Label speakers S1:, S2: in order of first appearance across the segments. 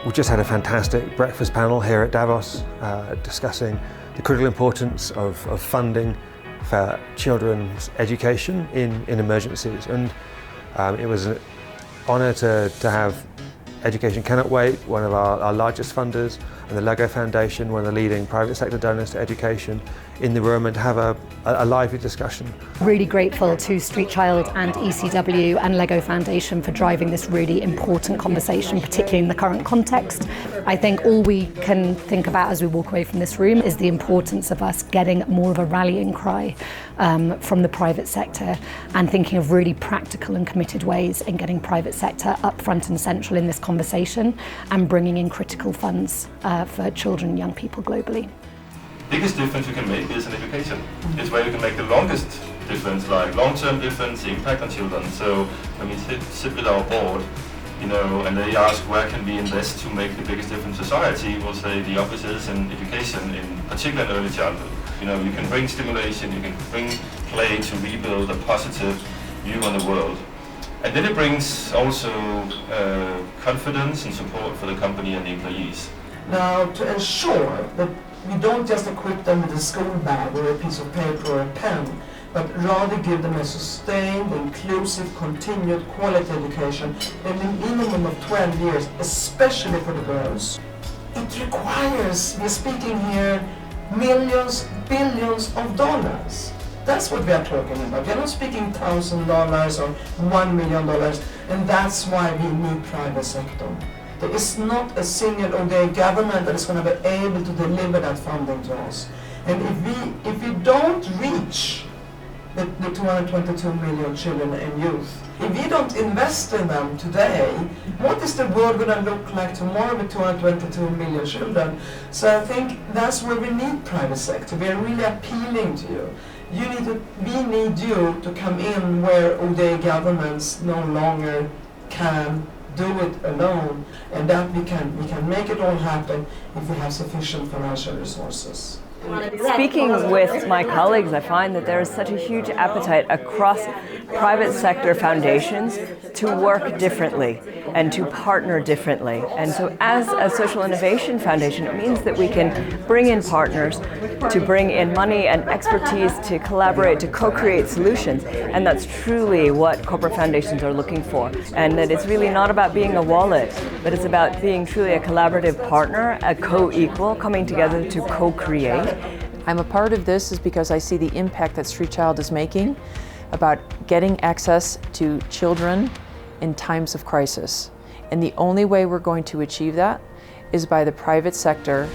S1: We just had a fantastic breakfast panel here at Davos discussing the critical importance of funding for children's education in emergencies. And it was an honour to have Education Cannot Wait, one of our largest funders, and the LEGO Foundation, one of the leading private sector donors to education, in the room, and to have a lively discussion.
S2: Really grateful to Street Child and ECW and LEGO Foundation for driving this really important conversation, particularly in the current context. I think all we can think about as we walk away from this room is the importance of us getting more of a rallying cry from the private sector, and thinking of really practical and committed ways in getting private sector up front and central in this conversation, and bringing in critical funds for children and young people globally.
S3: Biggest difference you can make is in education. It's where you can make the longest difference, like long-term difference, impact on children. So when we sit with our board, and they ask where can we invest to make the biggest difference in society, we'll say the offices in education, in particular in early childhood. You can bring stimulation, you can bring play to rebuild a positive view on the world. And then it brings also confidence and support for the company and the employees.
S4: Now, to ensure that we don't just equip them with a school bag or a piece of paper or a pen, but rather give them a sustained, inclusive, continued quality education in a minimum of 12 years, especially for the girls. It requires, we're speaking here, millions, billions of dollars. That's what we are talking about. We're not speaking $1,000 or $1 million, and that's why we need private sector. There is not a single ODA government that is going to be able to deliver that funding to us. And if we don't reach the 222 million children and youth, if we don't invest in them today, what is the world going to look like tomorrow with 222 million children? So I think that's where we need private sector. We are really appealing to you. We need you to come in where ODA governments no longer can do it alone, and that we can make it all happen if we have sufficient financial resources.
S5: Speaking with my colleagues, I find that there is such a huge appetite across private sector foundations to work differently and to partner differently. And so as a social innovation foundation, it means that we can bring in partners, to bring in money and expertise, to collaborate, to co-create solutions. And that's truly what corporate foundations are looking for. And that it's really not about being a wallet, but it's about being truly a collaborative partner, a co-equal, coming together to co-create.
S6: I'm a part of this is because I see the impact that Street Child is making about getting access to children in times of crisis. And the only way we're going to achieve that is by the private sector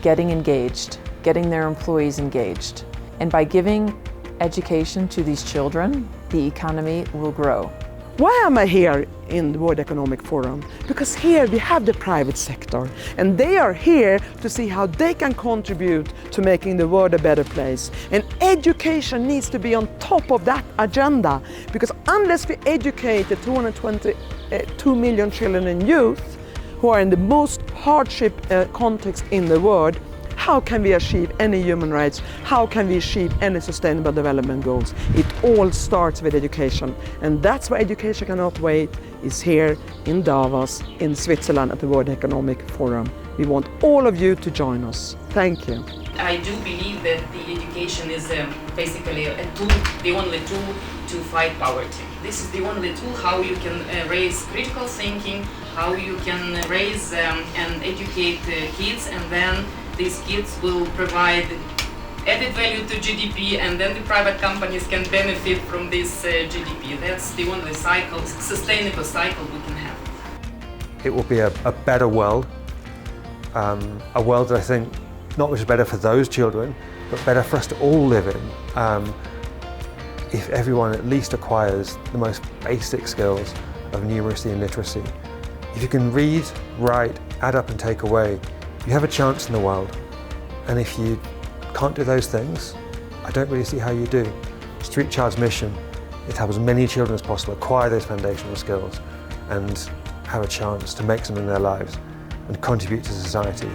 S6: getting engaged, getting their employees engaged. And by giving education to these children, the economy will grow.
S7: Why am I here in the World Economic Forum? Because here we have the private sector, and they are here to see how they can contribute to making the world a better place. And education needs to be on top of that agenda, because unless we educate the 222 million children and youth who are in the most hardship context in the world, how can we achieve any human rights? How can we achieve any sustainable development goals? It all starts with education. And that's why Education Cannot Wait is here in Davos, in Switzerland, at the World Economic Forum. We want all of you to join us. Thank you.
S8: I do believe that the education is basically a tool, the only tool to fight poverty. This is the only tool how you can raise critical thinking, how you can raise and educate kids, and then these kids will provide added value to GDP, and then the private companies can benefit from this GDP. That's the only cycle, sustainable cycle we can have.
S1: It will be a better world, a world that I think not much better for those children, but better for us to all live in, if everyone at least acquires the most basic skills of numeracy and literacy. If you can read, write, add up and take away, you have a chance in the world. And if you can't do those things, I don't really see how you do. Street Child's mission is to help as many children as possible acquire those foundational skills and have a chance to make something in their lives and contribute to society.